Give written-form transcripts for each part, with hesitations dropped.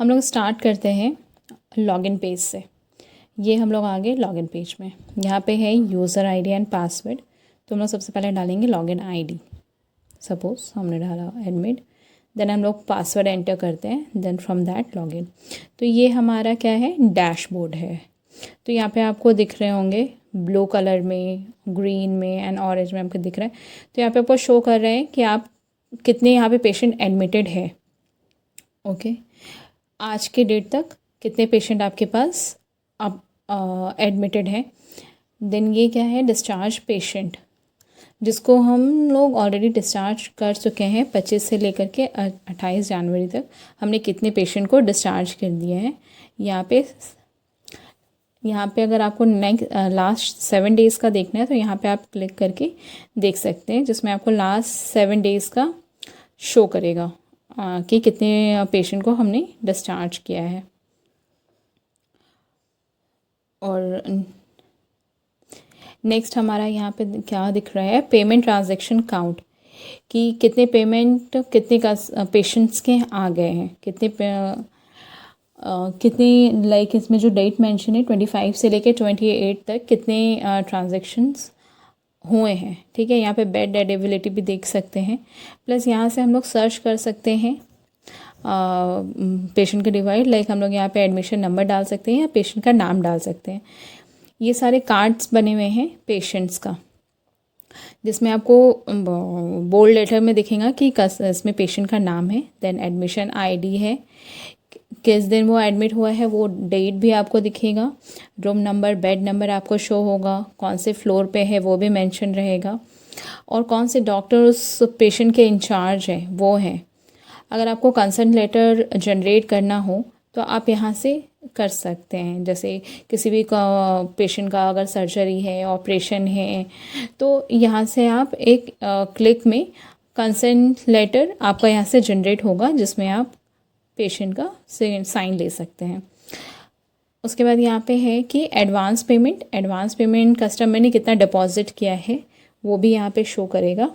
हम लोग स्टार्ट करते हैं लॉगिन पेज से। ये हम लोग आ गए लॉगिन पेज में। यहाँ पे है यूज़र आईडी एंड पासवर्ड। तो हम लोग सबसे पहले डालेंगे लॉगिन आईडी। सपोज़ हमने डाला एडमिट, देन हम लोग पासवर्ड एंटर करते हैं, देन फ्रॉम दैट लॉगिन। तो ये हमारा क्या है, डैशबोर्ड है। तो यहाँ पे आपको दिख रहे होंगे ब्लू कलर में, ग्रीन में एंड ऑरेंज में आपको दिख रहा है। तो यहाँ पे आपको शो कर रहे हैं कि आप कितने यहाँ पे पेशेंट एडमिटेड है। ओके, आज के डेट तक कितने पेशेंट आपके पास अब एडमिटेड हैं। देन ये क्या है, डिस्चार्ज पेशेंट, जिसको हम लोग ऑलरेडी डिस्चार्ज कर चुके हैं 25 से लेकर के 28 जनवरी तक। हमने कितने पेशेंट को डिस्चार्ज कर दिए हैं। यहाँ पे अगर आपको लास्ट 7 डेज़ का देखना है तो यहाँ पे आप क्लिक करके देख सकते हैं, जिसमें आपको लास्ट 7 डेज़ का शो करेगा कि कितने पेशेंट को हमने डिस्चार्ज किया है। और नेक्स्ट हमारा यहाँ पे क्या दिख रहा है, पेमेंट ट्रांजैक्शन काउंट, कि कितने पेमेंट कितने का पेशेंट्स के आ गए हैं, कितने लाइक इसमें जो डेट मेंशन है 25 से लेकर 28 तक कितने ट्रांजैक्शंस हुए हैं। ठीक है, यहाँ पे बेड अवेलेबिलिटी भी देख सकते हैं। प्लस यहाँ से हम लोग सर्च कर सकते हैं पेशेंट का डिवाइड, लाइक हम लोग यहाँ पे एडमिशन नंबर डाल सकते हैं या पेशेंट का नाम डाल सकते हैं। ये सारे कार्ड्स बने हुए हैं पेशेंट्स का, जिसमें आपको बोल्ड लेटर में दिखेगा कि इसमें पेशेंट का नाम है, देन एडमिशन आईडी है, किस दिन वो एडमिट हुआ है वो डेट भी आपको दिखेगा, रूम नंबर बेड नंबर आपको शो होगा, कौन से फ्लोर पे है वो भी मेंशन रहेगा, और कौन से डॉक्टर उस पेशेंट के इंचार्ज है वो हैं। अगर आपको कंसर्न लेटर जनरेट करना हो तो आप यहाँ से कर सकते हैं। जैसे किसी भी पेशेंट का अगर सर्जरी है, ऑपरेशन है, तो यहाँ से आप एक क्लिक में कंसर्न लेटर आपका यहाँ से जनरेट होगा, जिसमें आप पेशेंट का साइन ले सकते हैं। उसके बाद यहाँ पे है कि एडवांस पेमेंट कस्टमर ने कितना डिपॉजिट किया है वो भी यहाँ पे शो करेगा।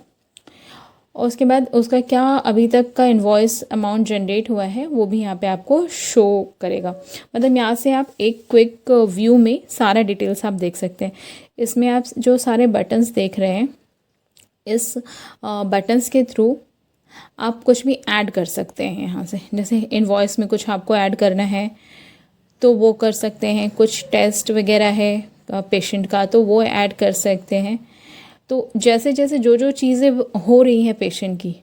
और उसके बाद उसका क्या अभी तक का इनवॉइस अमाउंट जनरेट हुआ है वो भी यहाँ पे आपको शो करेगा। मतलब यहाँ से आप एक क्विक व्यू में सारा डिटेल्स आप देख सकते हैं। इसमें आप जो सारे बटन्स देख रहे हैं, इस बटन्स के थ्रू आप कुछ भी ऐड कर सकते हैं यहाँ से। जैसे इनवॉइस में कुछ आपको ऐड करना है तो वो कर सकते हैं, कुछ टेस्ट वगैरह है पेशेंट का तो वो ऐड कर सकते हैं। तो जैसे जैसे जो चीज़ें हो रही हैं पेशेंट की,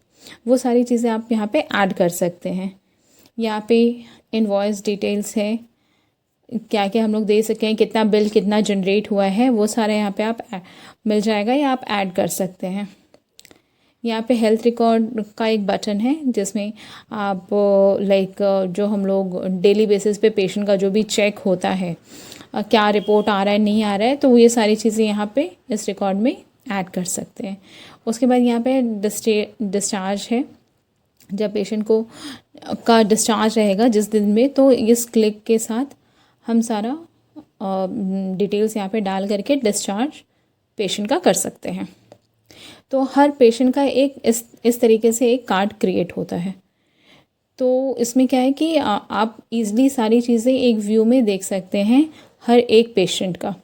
वो सारी चीज़ें आप यहाँ पे ऐड कर सकते हैं। यहाँ पे इनवॉइस डिटेल्स है, क्या क्या हम लोग दे सकें, कितना बिल कितना जनरेट हुआ है वो सारा यहाँ पे आप मिल जाएगा या आप ऐड कर सकते हैं। यहाँ पे हेल्थ रिकॉर्ड का एक बटन है, जिसमें आप लाइक जो हम लोग डेली बेसिस पे पेशेंट का जो भी चेक होता है, क्या रिपोर्ट आ रहा है नहीं आ रहा है, तो ये सारी चीज़ें यहाँ पे इस रिकॉर्ड में ऐड कर सकते हैं। उसके बाद यहाँ पे डिस्चार्ज है, जब पेशेंट को का डिस्चार्ज रहेगा जिस दिन में, तो इस क्लिक के साथ हम सारा डिटेल्स यहाँ पे डाल करके डिस्चार्ज पेशेंट का कर सकते हैं। तो हर पेशेंट का एक इस तरीके से एक कार्ड क्रिएट होता है। तो इसमें क्या है कि आप इजीली सारी चीज़ें एक व्यू में देख सकते हैं हर एक पेशेंट का।